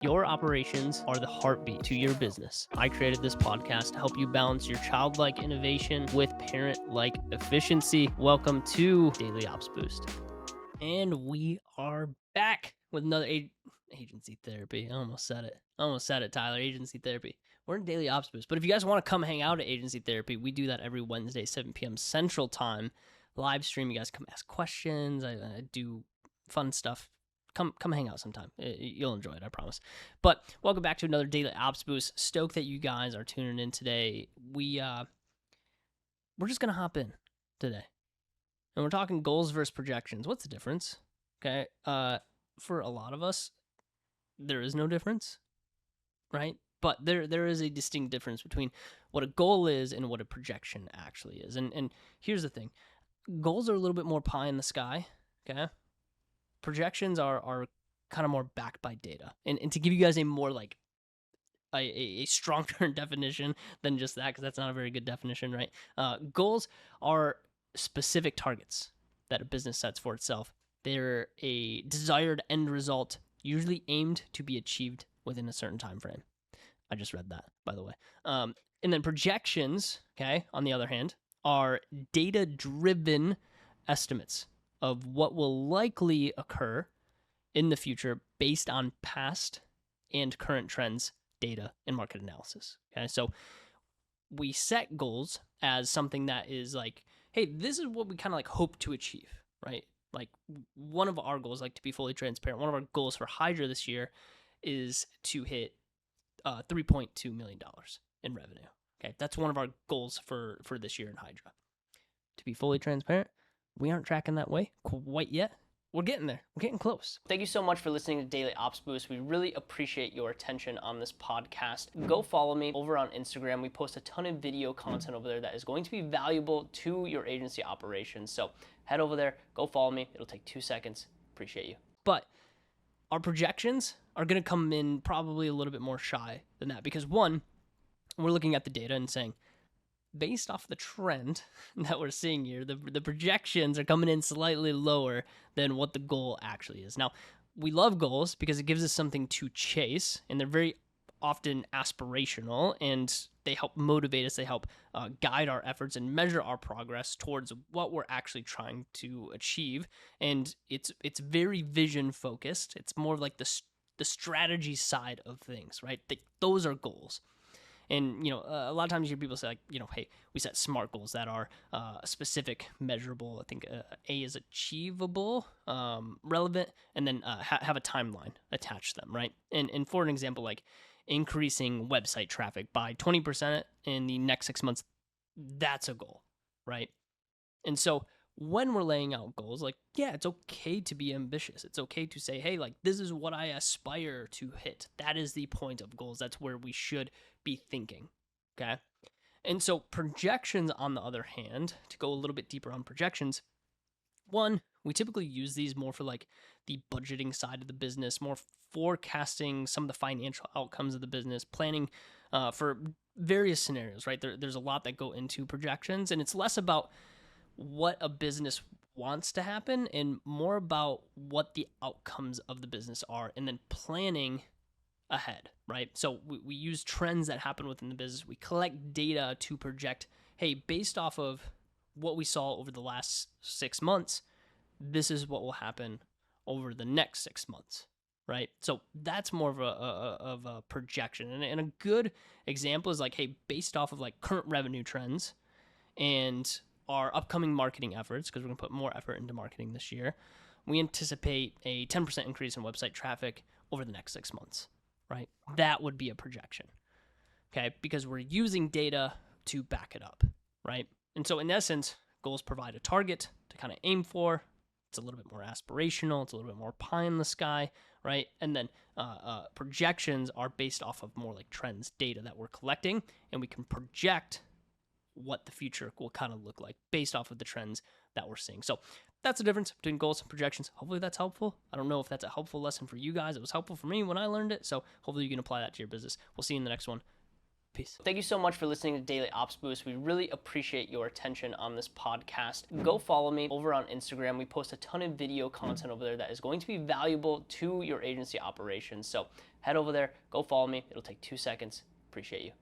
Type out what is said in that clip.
Your operations are the heartbeat to your business. I created this podcast to help you balance your childlike innovation with parent-like efficiency. Welcome to Daily Ops Boost. And we are back with another agency therapy. I almost said it, Tyler. Agency therapy. We're in Daily Ops Boost. But if you guys want to come hang out at Agency Therapy, we do that every Wednesday, 7 p.m. Central Time. Live stream. You guys come ask questions. I do fun stuff. Come hang out sometime. You'll enjoy it, I promise. But welcome back to another Daily Ops Boost. Stoked that you guys are tuning in today. We're just gonna hop in today, and we're talking goals versus projections. What's the difference? Okay, for a lot of us, there is no difference, right? But there is a distinct difference between what a goal is and what a projection actually is. And here's the thing: goals are a little bit more pie in the sky. Okay. Projections are kind of more backed by data. And to give you guys a more like a stronger definition than just that, because that's not a very good definition, right? Goals are specific targets that a business sets for itself. They're a desired end result, usually aimed to be achieved within a certain time frame. I just read that, by the way. And then projections, okay, on the other hand, are data-driven estimates of what will likely occur in the future based on past and current trends, data, and market analysis. Okay, so we set goals as something that is like, hey, this is what we kind of like hope to achieve, right? Like one of our goals, like to be fully transparent, one of our goals for Hydra this year is to hit $3.2 million in revenue. Okay, that's one of our goals for this year in Hydra. To be fully transparent, we aren't tracking that way quite yet. We're getting there. We're getting close. Thank you so much for listening to Daily Ops Boost. We really appreciate your attention on this podcast. Go follow me over on Instagram. We post a ton of video content over there that is going to be valuable to your agency operations. So head over there, go follow me. It'll take 2 seconds. Appreciate you. But our projections are going to come in probably a little bit more shy than that because one, we're looking at the data and saying, based off the trend that we're seeing here, the projections are coming in slightly lower than what the goal actually is. Now, we love goals because it gives us something to chase, and they're very often aspirational, and they help motivate us. They help guide our efforts and measure our progress towards what we're actually trying to achieve. And it's very vision focused. It's more like the strategy side of things, right? Those are goals. And, a lot of times you hear people say, like, hey, we set SMART goals that are specific, measurable. I think A is achievable, relevant, and then have a timeline attached to them, right? And for an example, like increasing website traffic by 20% in the next 6 months, that's a goal, right? And so when we're laying out goals, like, yeah, it's okay to be ambitious. It's okay to say, hey, like, this is what I aspire to hit. That is the point of goals. That's where we should be thinking, okay? And so projections, on the other hand, to go a little bit deeper on projections, one, we typically use these more for like the budgeting side of the business, more forecasting some of the financial outcomes of the business, planning for various scenarios, right? There's a lot that go into projections, and it's less about what a business wants to happen and more about what the outcomes of the business are, and then planning ahead, right? So we use trends that happen within the business. We collect data to project, hey, based off of what we saw over the last 6 months, this is what will happen over the next 6 months, right? So that's more of a projection. And a good example is like, hey, based off of like current revenue trends and our upcoming marketing efforts, because we're going to put more effort into marketing this year, we anticipate a 10% increase in website traffic over the next 6 months, right? That would be a projection, okay? Because we're using data to back it up, right? And so in essence, goals provide a target to kind of aim for. It's a little bit more aspirational. It's a little bit more pie in the sky, right? And then projections are based off of more like trends, data that we're collecting, and we can project what the future will kind of look like based off of the trends that we're seeing. So that's the difference between goals and projections. Hopefully that's helpful. I don't know if that's a helpful lesson for you guys. It was helpful for me when I learned it. So hopefully you can apply that to your business. We'll see you in the next one. Peace. Thank you so much for listening to Daily Ops Boost. We really appreciate your attention on this podcast. Go follow me over on Instagram. We post a ton of video content over there that is going to be valuable to your agency operations. So head over there, go follow me. It'll take 2 seconds. Appreciate you.